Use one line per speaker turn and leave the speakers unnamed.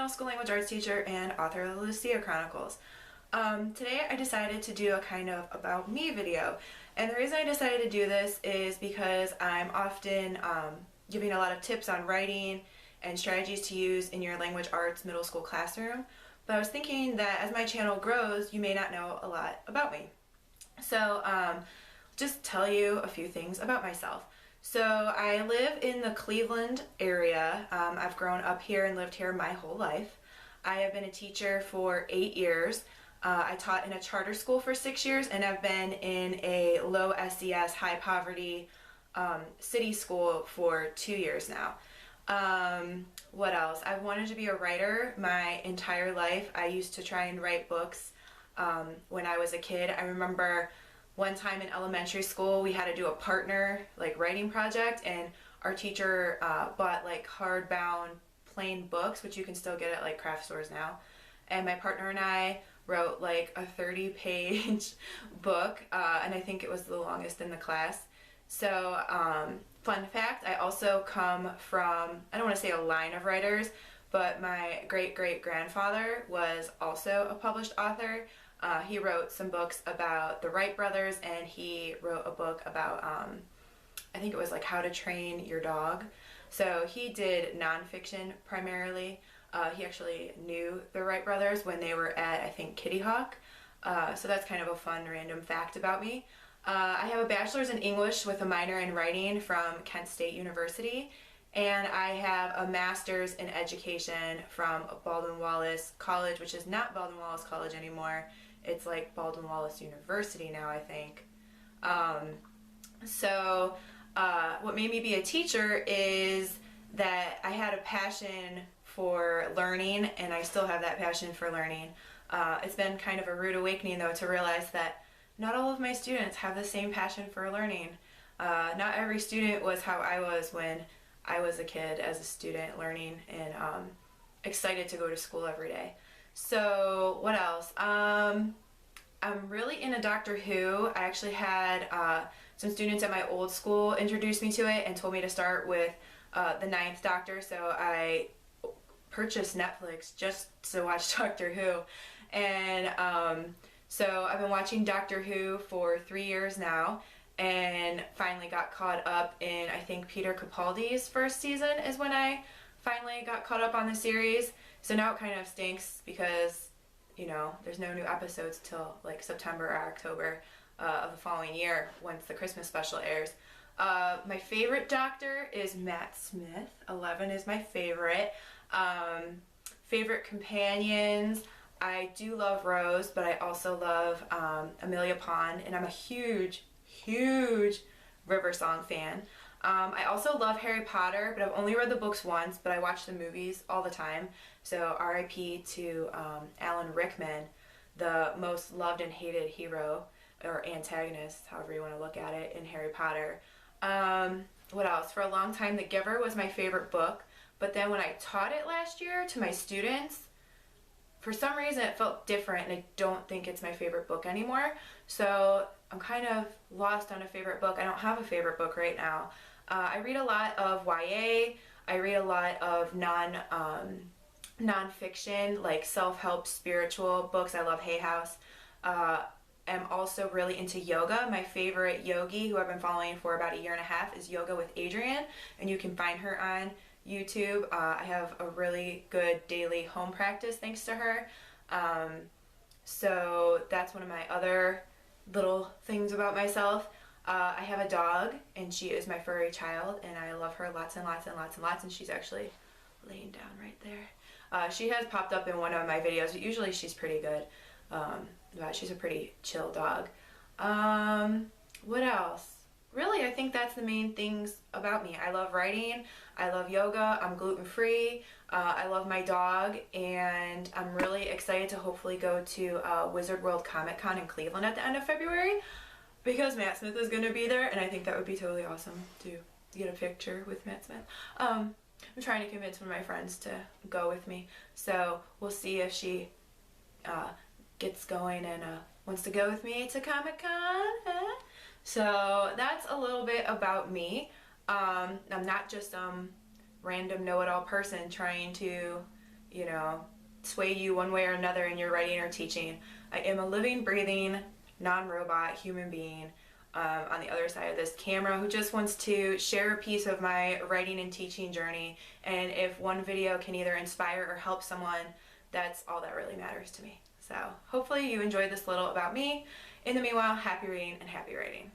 middle school language arts teacher and author of the Lucia Chronicles. Today I decided to do a kind of about me video, and the reason I decided to do this is because I'm often giving a lot of tips on writing and strategies to use in your language arts middle school classroom, but I was thinking that as my channel grows you may not know a lot about me. So just tell you a few things about myself. So I live in the Cleveland area. I've grown up here and lived here my whole life. I have been a teacher for 8 years. I taught in a charter school for 6 years, and I've been in a low SES, high poverty city school for 2 years now. What else? I've wanted to be a writer my entire life. I used to try and write books when I was a kid. I remember one time in elementary school we had to do a partner writing project, and our teacher bought hardbound plain books, which you can still get at craft stores now, and my partner and I wrote a 30-page book, and I think it was the longest in the class. So fun fact, I also come from, I don't want to say a line of writers, but my great-great-grandfather was also a published author. He wrote some books about the Wright brothers, and he wrote a book about, I think it was How to Train Your Dog. So he did nonfiction primarily. He actually knew the Wright brothers when they were at, I think, Kitty Hawk. So that's kind of a fun random fact about me. I have a bachelor's in English with a minor in writing from Kent State University, and I have a master's in education from Baldwin-Wallace College, which is not Baldwin-Wallace College anymore. It's Baldwin-Wallace University now, I think. What made me be a teacher is that I had a passion for learning, and I still have that passion for learning. It's been kind of a rude awakening, though, to realize that not all of my students have the same passion for learning. Not every student was how I was when I was a kid as a student, learning and excited to go to school every day. So what else? I'm really into Doctor Who. I actually had some students at my old school introduce me to it and told me to start with the Ninth Doctor, so I purchased Netflix just to watch Doctor Who. And so I've been watching Doctor Who for 3 years now, and finally got caught up in, I think, Peter Capaldi's first season is when I finally got caught up on the series. So now it kind of stinks because, you know, there's no new episodes till September or October of the following year once the Christmas special airs. My favorite Doctor is Matt Smith. 11 is my favorite. Favorite companions, I do love Rose, but I also love Amelia Pond, and I'm a huge River Song fan. I also love Harry Potter, but I've only read the books once, but I watch the movies all the time. So RIP to Alan Rickman, the most loved and hated hero, or antagonist, however you want to look at it, in Harry Potter. What else? For a long time, The Giver was my favorite book, but then when I taught it last year to my students, for some reason it felt different, and I don't think it's my favorite book anymore. So I'm kind of lost on a favorite book. I don't have a favorite book right now. I read a lot of YA. I read a lot of nonfiction, self-help spiritual books. I love Hay House. I'm also really into yoga. My favorite yogi, who I've been following for about 1.5 years, is Yoga with Adrienne, and you can find her on YouTube. I have a really good daily home practice thanks to her. So that's one of my other little things about myself. I have a dog, and she is my furry child, and I love her lots and lots and lots and lots, and she's actually laying down right there. She has popped up in one of my videos, but usually she's pretty good. But she's a pretty chill dog. What else? Really, I think that's the main things about me. I love writing, I love yoga, I'm gluten-free, I love my dog, and I'm really excited to hopefully go to Wizard World Comic Con in Cleveland at the end of February, because Matt Smith is going to be there, and I think that would be totally awesome to get a picture with Matt Smith. I'm trying to convince one of my friends to go with me, so we'll see if she gets going and wants to go with me to Comic-Con. So that's a little bit about me. I'm not just some random know-it-all person trying to you know, sway you one way or another in your writing or teaching. I am a living, breathing, non-robot human being on the other side of this camera who just wants to share a piece of my writing and teaching journey. And if one video can either inspire or help someone, that's all that really matters to me. So hopefully you enjoyed this little about me. In the meanwhile, happy reading and happy writing.